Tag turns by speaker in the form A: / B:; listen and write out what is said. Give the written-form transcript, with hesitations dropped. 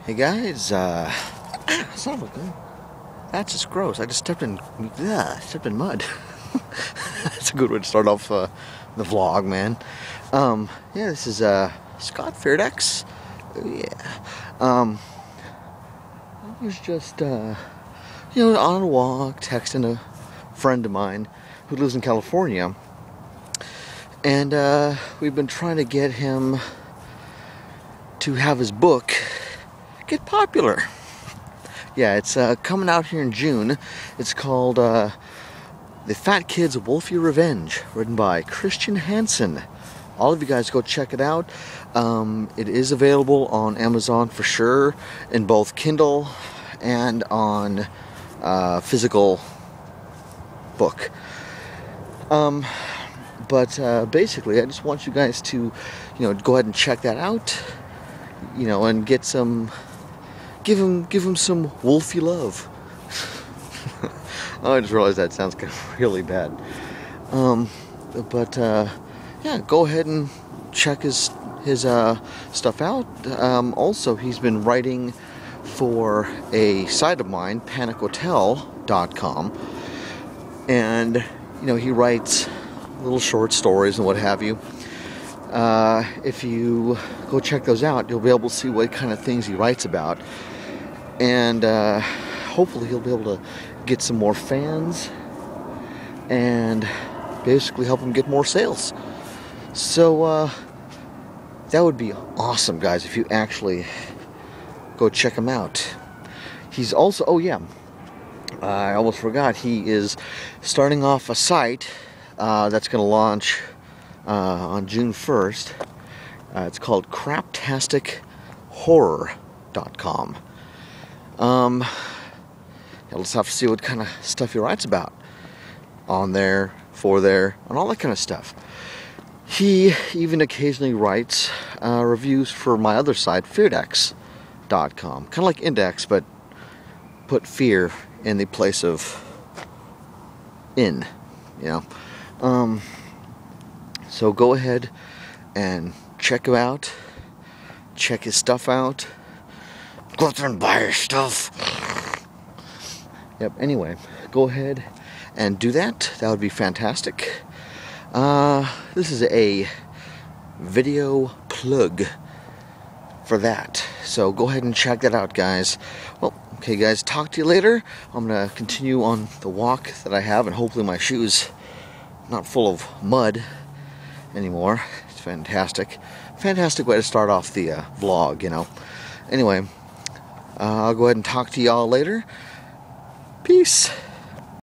A: Hey guys, son of a gun. That's just gross. I just stepped in mud. That's a good way to start off the vlog, man. Yeah, this is Scott Fairdex. Oh, yeah. I was just on a walk, texting a friend of mine who lives in California, and we've been trying to get him to have his book get popular. Yeah, it's coming out here in June. It's called The Fat Kid's Wolfie Revenge, written by Christian Hansen. All of you guys go check it out. It is available on Amazon for sure, in both Kindle and on physical book. But basically, I just want you guys to, go ahead and check that out, and get some, give him some Wolfie love. Oh, I just realized that sounds kind of really bad. Yeah, go ahead and check his stuff out. Also, he's been writing for a site of mine, panichotel.com, and he writes little short stories and what have you. If you go check those out, you'll be able to see what kind of things he writes about, and hopefully he'll be able to get some more fans and basically help him get more sales. So that would be awesome, guys, if you actually go check him out. He's also, oh yeah, I almost forgot, he is starting off a site that's going to launch on June 1st. It's called craptastichorror.com. Let's have to see what kind of stuff he writes about on there, for there, and all that kind of stuff. He even occasionally writes reviews for my other site, feardex.com. Kind of like Index, but put fear in the place of in, So go ahead and check him out. Check his stuff out. Go out there and buy your stuff. Yep, anyway, go ahead and do that. That would be fantastic. This is a video plug for that. So go ahead and check that out, guys. Well, okay, guys, talk to you later. I'm going to continue on the walk that I have, and hopefully my shoes not full of mud anymore. It's fantastic. Fantastic way to start off the vlog, Anyway, I'll go ahead and talk to y'all later. Peace.